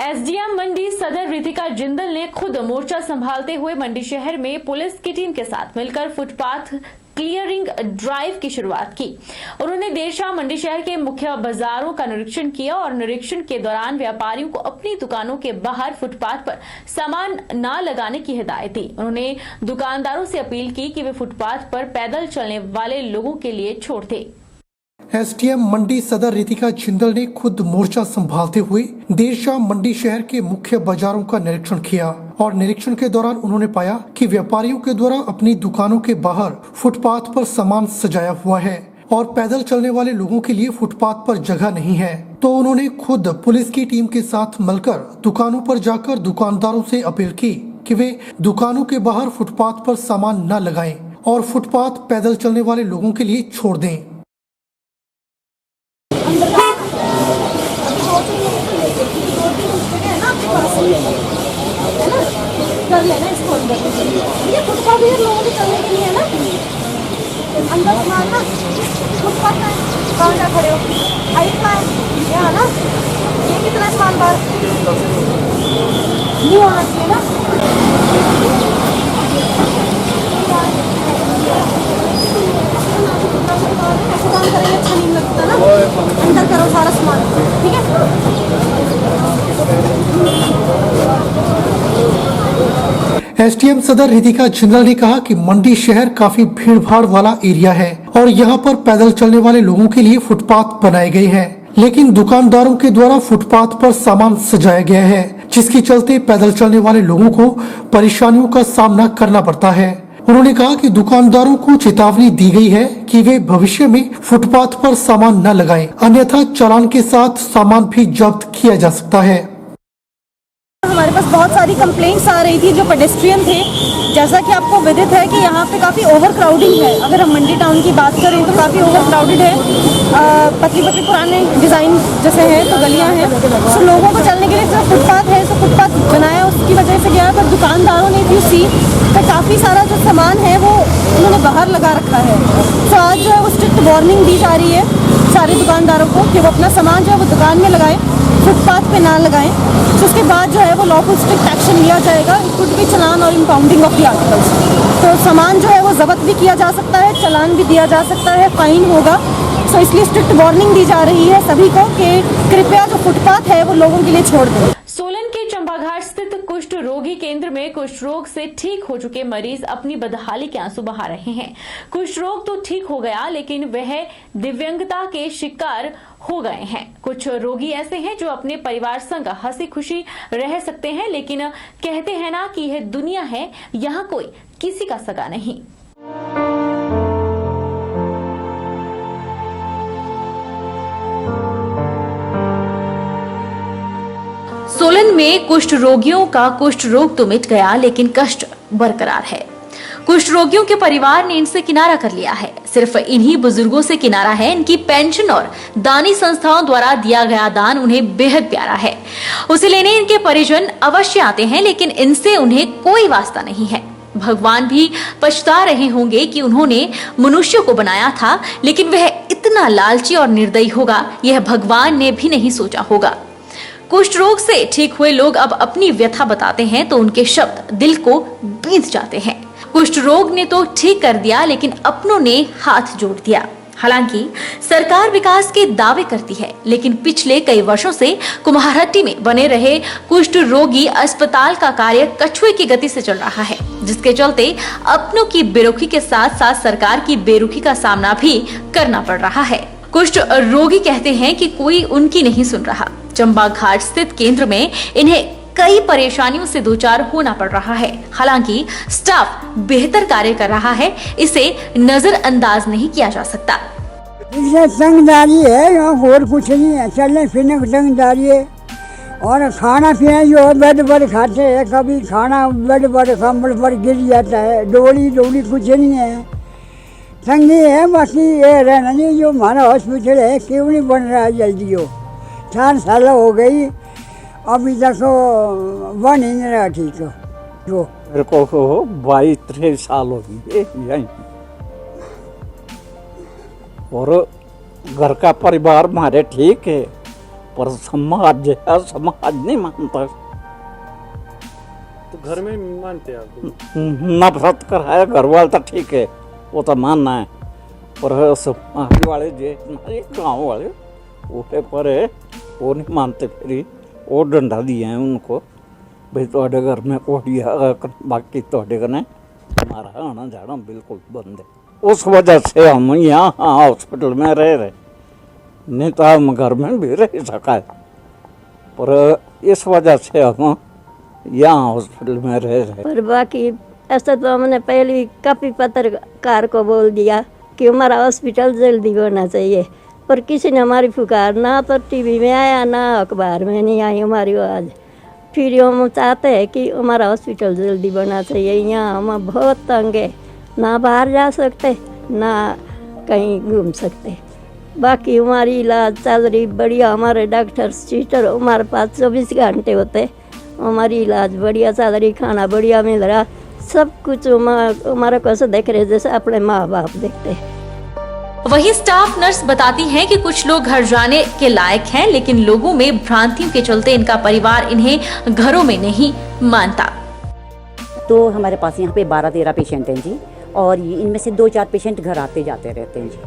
SDM Mandi Sadar Ritika Jindal ने खुद मोर्चा संभालते हुए मंडी शहर में पुलिस की टीम के साथ मिलकर फुटपाथ क्लियरिंग ड्राइव की शुरुआत की। उन्होंने देर शाम मंडी शहर के मुख्य बाजारों का निरीक्षण किया और निरीक्षण के दौरान व्यापारियों को अपनी दुकानों के बाहर फुटपाथ पर सामान न लगाने की हिदायत दी। उन्होंने दुकानदारों से अपील की कि वे फुटपाथ पर पैदल चलने वाले लोगों के लिए छोड़ दें। एसडीएम मंडी सदर रितिका जिंदल ने खुद मोर्चा संभालते हुए देर शाम मंडी शहर के मुख्य बाजारों का निरीक्षण किया और निरीक्षण के दौरान उन्होंने पाया कि व्यापारियों के द्वारा अपनी दुकानों के बाहर फुटपाथ पर सामान सजाया हुआ है और पैदल चलने वाले लोगों के लिए फुटपाथ पर जगह नहीं है। तो उन्होंने खुद पुलिस की टीम के साथ मिलकर दुकानों पर जाकर दुकानदारों से अपील की कि वे दुकानों के बाहर फुटपाथ पर सामान न लगाएं और फुटपाथ पैदल चलने वाले लोगों के लिए छोड़ दें। कर लेना इसको अंदर, ये फुटपाथ भी लोगों के चलने के लिए है ना, अंदर सामान ना फुटपाथ है, कहाँ जा खड़े हो, हाइट में है यहाँ ना, ये कितना सामान बाहर नहीं होना चाहिए ना। ऐसे काम करेंगे अच्छा नहीं लगता ना, अंदर करो सारा सामान, ठीक है। एसडीएम सदर रितिका जिंदल ने कहा कि मंडी शहर काफी भीड़-भाड़ वाला एरिया है और यहाँ पर पैदल चलने वाले लोगों के लिए फुटपाथ बनाए गए हैं, लेकिन दुकानदारों के द्वारा फुटपाथ पर सामान सजाया गया है, जिसके चलते पैदल चलने वाले लोगों को परेशानियों का सामना करना पड़ता है। उन्होंने कहा कि दुकानदारों को चेतावनी दी गई है कि वे भविष्य में फुटपाथ पर सामान न लगाएं, अन्यथा चालान के साथ सामान भी जब्त किया जा सकता है। हमारे पास बहुत सारी कंप्लेंट्स आ रही थी जो पेडेस्ट्रियन थे, जैसा कि आपको विदित है कि यहाँ पे काफ़ी ओवर क्राउडिंग है। अगर हम मंडी टाउन की बात करें तो काफ़ी ओवर क्राउडेड है, पतली पतली पुराने डिज़ाइन जैसे हैं तो गलियाँ हैं, तो लोगों को चलने के लिए जो फुटपाथ है तो फुटपाथ बनाया उसकी वजह से गया, पर दुकानदारों ने भी सी तो काफ़ी सारा जो सामान है वो उन्होंने बाहर लगा रखा है। तो आज जो है वो स्ट्रिक्ट वार्निंग दी जा रही है सारे दुकानदारों को कि वो अपना सामान जो है वो दुकान में लगाएं, फुटपाथ पे ना लगाएं। तो उसके बाद जो है वो लॉफुल स्ट्रिक्ट एक्शन लिया जाएगा, कुड भी चलान और इम्पाउंडिंग ऑफ द आर्टिकल्स। तो सामान जो है वो जब्त भी किया जा सकता है, चलान भी दिया जा सकता है, फाइन होगा। तो इसलिए स्ट्रिक्ट वार्निंग दी जा रही है सभी को कि कृपया जो फुटपाथ है वो लोगों के लिए छोड़ दें। सोलन के चंपाघाट स्थित कुष्ठ रोगी केंद्र में कुष्ठ रोग से ठीक हो चुके मरीज अपनी बदहाली के आंसू बहा रहे हैं। कुष्ठ रोग तो ठीक हो गया, लेकिन वह दिव्यांगता के शिकार हो गए हैं। कुछ रोगी ऐसे हैं जो अपने परिवार संग हंसी खुशी रह सकते हैं, लेकिन कहते हैं ना कि यह दुनिया है, यहाँ कोई किसी का सगा नहीं। सोलन में कुष्ठ रोगियों का कुष्ठ रोग तो मिट गया, लेकिन कष्ट बरकरार है। कुष्ठ रोगियों के परिवार ने इनसे किनारा कर लिया है। सिर्फ इन्हीं बुजुर्गों से किनारा है। इनकी पेंशन और दानी संस्थाओं द्वारा दिया गया दान उन्हें बेहद प्यारा है। उसे लेने इनके परिजन अवश्य आते हैं, लेकिन इनसे उन्हें कोई वास्ता नहीं है। भगवान भी पछता रहे होंगे कि उन्होंने मनुष्य को बनाया था, लेकिन वह इतना लालची और निर्दयी होगा, यह भगवान ने भी नहीं सोचा होगा। कुष्ठ रोग से ठीक हुए लोग अब अपनी व्यथा बताते हैं तो उनके शब्द दिल को बींध जाते हैं। कुष्ठ रोग ने तो ठीक कर दिया, लेकिन अपनों ने हाथ जोड़ दिया। हालांकि सरकार विकास के दावे करती है, लेकिन पिछले कई वर्षों से कुम्हारहट्टी में बने रहे कुष्ठ रोगी अस्पताल का कार्य कछुए की गति से चल रहा है, जिसके चलते अपनों की बेरुखी के साथ साथ सरकार की बेरुखी का सामना भी करना पड़ रहा है। कुष्ठ रोगी कहते हैं कि कोई उनकी नहीं सुन रहा। चंपाघाट स्थित केंद्र में इन्हें कई परेशानियों से दो चार होना पड़ रहा है। हालांकि स्टाफ बेहतर कार्य कर रहा है, इसे नजरअंदाज नहीं किया जा सकता। तंगदारी है, और कुछ नहीं है, चलने फिरने की तंगदारी है और खाना पीना जो है बेड पर खाते हैं, कभी खाना बेड पर कंबल पर गिर जाता है, डोली कुछ नहीं है, तंगी है। बाकी ये रहना नहीं, जो हमारा हॉस्पिटल है क्यों नहीं बन रहा है जल्दी, हो 4 साल हो गई अभी तक तो बन ही नहीं रहा ठीक हो। जो मेरे को 22-23 साल हो गए यहीं, और घर का परिवार हमारे ठीक है, पर समाज है, समाज नहीं मानता। तो घर में मानते हैं आप? नफरत कर है, घर वाले तो ठीक है, वो तो मानना है, पर समाज वाले जो गाँव वाले उठे पर है, वो नहीं मानते। फिर वो डंडा दिए हैं उनको, भाई थोड़े घर में कोई बाकी थोड़े कने हमारा आना जाना बिल्कुल बंद है। उस वजह से हम यहाँ हॉस्पिटल में रह रहे, नहीं तो हम घर में भी रह सका है, पर इस वजह से हम यहाँ हॉस्पिटल में रह रहे। और बाकी ऐसा तो हमने पहले काफ़ी पत्रकार को बोल दिया कि हमारा हॉस्पिटल जल्दी होना चाहिए, पर किसी ने हमारी पुकार ना तो टीवी में आया ना अखबार में नहीं आई हमारी आवाज़। फिर हम चाहते हैं कि हमारा हॉस्पिटल जल्दी बनना चाहिए। यहाँ हम बहुत तंग है, ना बाहर जा सकते ना कहीं घूम सकते। बाकी हमारी इलाज चल रही बढ़िया, हमारे डॉक्टर सिस्टर हमारे पास 24 घंटे होते, हमारी इलाज बढ़िया चल रही, खाना बढ़िया मिल रहा, सब कुछ हमारा कैसे देख रहे जैसे अपने माँ बाप देखते। वहीं स्टाफ नर्स बताती हैं कि कुछ लोग घर जाने के लायक हैं, लेकिन लोगों में भ्रांतियों के चलते इनका परिवार इन्हें घरों में नहीं मानता। तो हमारे पास यहाँ पे 12-13 पेशेंट हैं जी, और इनमें से 2-4 पेशेंट घर आते जाते रहते हैं जी,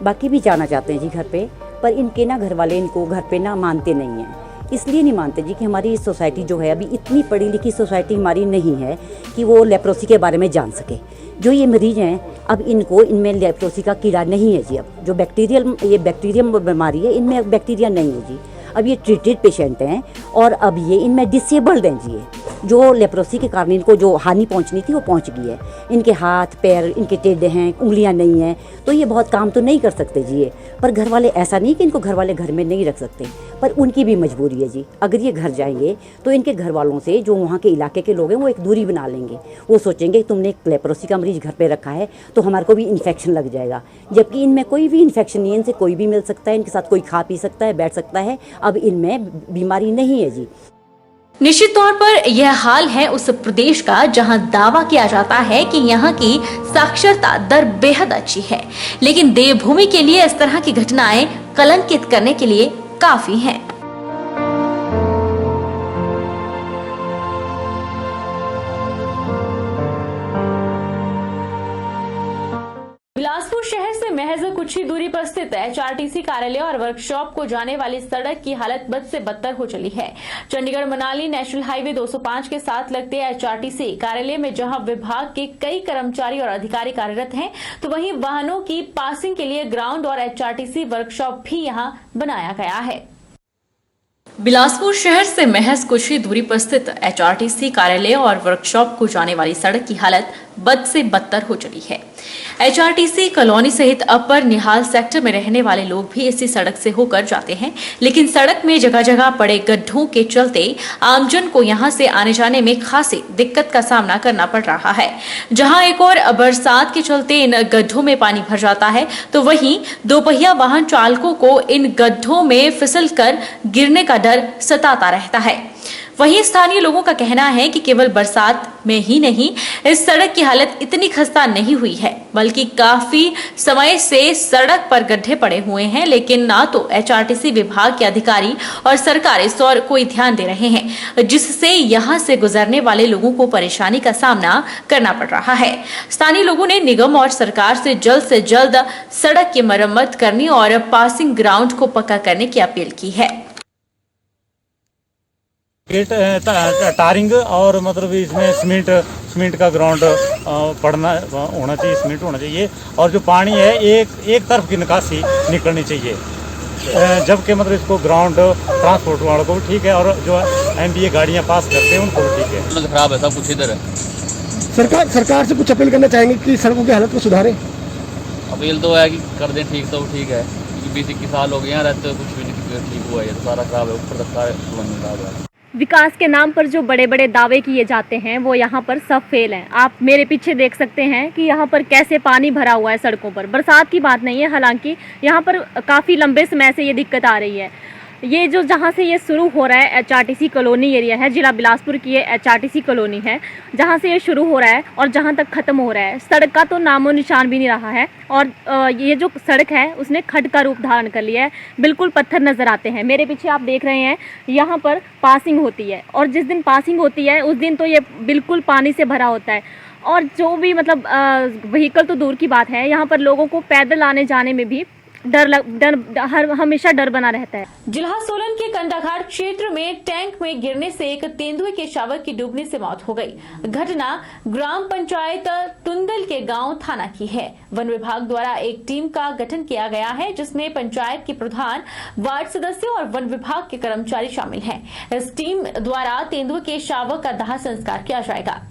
बाकी भी जाना चाहते हैं जी घर पे, पर इनके ना घर वाले इनको घर पे ना मानते नहीं हैं। इसलिए नहीं मानते जी कि हमारी सोसाइटी जो है अभी इतनी पढ़ी लिखी सोसाइटी हमारी नहीं है कि वो लेप्रोसी के बारे में जान सके। जो ये मरीज हैं अब इनमें लेप्रोसी का कीड़ा नहीं है जी। अब जो बैक्टीरियम बीमारी है, इनमें बैक्टीरिया नहीं है जी। अब ये ट्रीटेड पेशेंट हैं और अब ये इनमें डिसेबल्ड हैं जी। जो लेप्रोसी के कारण इनको जो हानि पहुंचनी थी वो पहुंच गई है। इनके हाथ पैर इनके टेढ़े हैं, उंगलियां नहीं हैं, तो ये बहुत काम तो नहीं कर सकते जी ये। पर घर वाले ऐसा नहीं कि इनको घर वाले घर में नहीं रख सकते, पर उनकी भी मजबूरी है जी। अगर ये घर जाएंगे तो इनके घर वालों से जो वहाँ के इलाके के लोग हैं वो एक दूरी बना लेंगे। वो सोचेंगे तुमने एक लेप्रोसी का मरीज घर पे रखा है तो हमारे को भी इन्फेक्शन लग जाएगा, जबकि इनमें कोई भी इन्फेक्शन नहीं है। इनसे कोई भी मिल सकता है, इनके साथ कोई खा पी सकता है, बैठ सकता है। अब इनमें बीमारी नहीं है जी। निश्चित तौर पर यह हाल है उस प्रदेश का जहां दावा किया जाता है कि यहां की साक्षरता दर बेहद अच्छी है, लेकिन देवभूमि के लिए इस तरह की घटनाएं कलंकित करने के लिए काफी हैं। बिलासपुर शहर से महज कुछ ही दूरी पर स्थित HRTC कार्यालय और वर्कशॉप को जाने वाली सड़क की हालत बद से बदतर हो चली है। चंडीगढ़ मनाली नेशनल हाईवे 205 के साथ लगते HRTC कार्यालय में जहां विभाग के कई कर्मचारी और अधिकारी कार्यरत हैं, तो वहीं वाहनों की पासिंग के लिए ग्राउंड और HRTC वर्कशॉप भी यहां बनाया गया है। बिलासपुर शहर से महज कुछ ही दूरी पर स्थित HRTC कार्यालय और वर्कशॉप को जाने वाली सड़क की हालत बद से बदतर हो चली है। HRTC कॉलोनी सहित अपर निहाल सेक्टर में रहने वाले लोग भी इसी सड़क से होकर जाते हैं, लेकिन सड़क में जगह जगह पड़े गड्ढों के चलते आमजन को यहां से आने जाने में खासी दिक्कत का सामना करना पड़ रहा है। जहां एक और बरसात के चलते इन गड्ढों में पानी भर जाता है, तो वहीं दोपहिया वाहन चालकों को इन गड्ढों में फिसलकर गिरने का डर सताता रहता है। वहीं स्थानीय लोगों का कहना है कि केवल बरसात में ही नहीं, इस सड़क की हालत इतनी खस्ता नहीं हुई है, बल्कि काफी समय से सड़क पर गड्ढे पड़े हुए हैं, लेकिन ना तो HRTC विभाग के अधिकारी और सरकार इस और कोई ध्यान दे रहे हैं, जिससे यहां से गुजरने वाले लोगों को परेशानी का सामना करना पड़ रहा है। स्थानीय लोगों ने निगम और सरकार से जल्द सड़क की मरम्मत करने और पासिंग ग्राउंड को पक्का करने की अपील की है। गेट टारिंग और मतलब इसमें सीमेंट का ग्राउंड पड़ना होना चाहिए, सीमेंट होना चाहिए, और जो पानी है एक तरफ की निकासी निकलनी चाहिए, जबकि मतलब इसको ग्राउंड ट्रांसपोर्ट वालों को भी ठीक है और जो MBA गाड़ियां पास करते हैं उनको भी ठीक है। मतलब खराब है सब कुछ इधर है। सरकार से कुछ अपील करना चाहेंगे कि सड़कों की हालत को सुधारें? अपील तो है कि कर दें ठीक तो ठीक है, क्योंकि 20-21 साल हो गए यहाँ रहते हुए कुछ भी नहीं ठीक हुआ है, तो सारा खराब है, ऊपर तक सारा खराब है। विकास के नाम पर जो बड़े बड़े दावे किए जाते हैं वो यहाँ पर सब फेल हैं। आप मेरे पीछे देख सकते हैं कि यहाँ पर कैसे पानी भरा हुआ है सड़कों पर। बरसात की बात नहीं है, हालांकि यहाँ पर काफ़ी लंबे समय से ये दिक्कत आ रही है। ये जो जहाँ से ये शुरू हो रहा है HRTC कॉलोनी एरिया है, जिला बिलासपुर की ये HRTC कॉलोनी है, जहाँ से ये शुरू हो रहा है और जहाँ तक ख़त्म हो रहा है, सड़क का तो नामो निशान भी नहीं रहा है। और ये जो सड़क है उसने खड्ड का रूप धारण कर लिया है, बिल्कुल पत्थर नज़र आते हैं। मेरे पीछे आप देख रहे हैं यहाँ पर पासिंग होती है और जिस दिन पासिंग होती है उस दिन तो ये बिल्कुल पानी से भरा होता है और जो भी मतलब व्हीकल तो दूर की बात है, यहाँ पर लोगों को पैदल आने जाने में भी हमेशा डर बना रहता है। जिला सोलन के कंडाघाट क्षेत्र में टैंक में गिरने से एक तेंदुए के शावक की डूबने से मौत हो गई। घटना ग्राम पंचायत तुंदल के गांव थाना की है। वन विभाग द्वारा एक टीम का गठन किया गया है जिसमें पंचायत के प्रधान, वार्ड सदस्य और वन विभाग के कर्मचारी शामिल हैं। इस टीम द्वारा तेंदुए के शावक का दाह संस्कार किया जाएगा।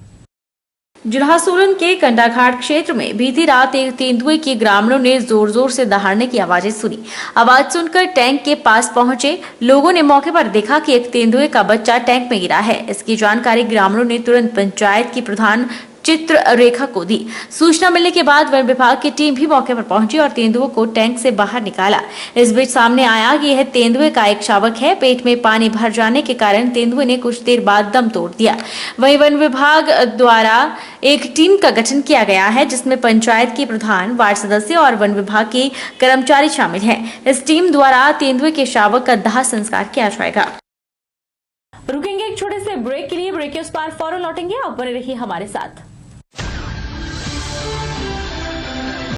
जिला सोलन के कंडाघाट क्षेत्र में बीती रात एक तेंदुए की ग्रामीणों ने जोर जोर से दहाड़ने की आवाजें सुनी। आवाज सुनकर टैंक के पास पहुंचे लोगों ने मौके पर देखा कि एक तेंदुए का बच्चा टैंक में गिरा है। इसकी जानकारी ग्रामीणों ने तुरंत पंचायत की प्रधान चित्र रेखा को दी। सूचना मिलने के बाद वन विभाग की टीम भी मौके पर पहुंची और तेंदुए को टैंक से बाहर निकाला। इस बीच सामने आया कि यह तेंदुए का एक शावक है। पेट में पानी भर जाने के कारण तेंदुए ने कुछ देर बाद दम तोड़ दिया। वहीं वन विभाग द्वारा एक टीम का गठन किया गया है जिसमें पंचायत के प्रधान, वार्ड सदस्य और वन विभाग के कर्मचारी शामिल हैं। इस टीम द्वारा तेंदुए के शावक का दाह संस्कार किया जाएगा। रुकेंगे एक छोटे से ब्रेक के लिए। ब्रेक के उस पार फौरन लौटेंगे। आप बने रहिए हमारे साथ।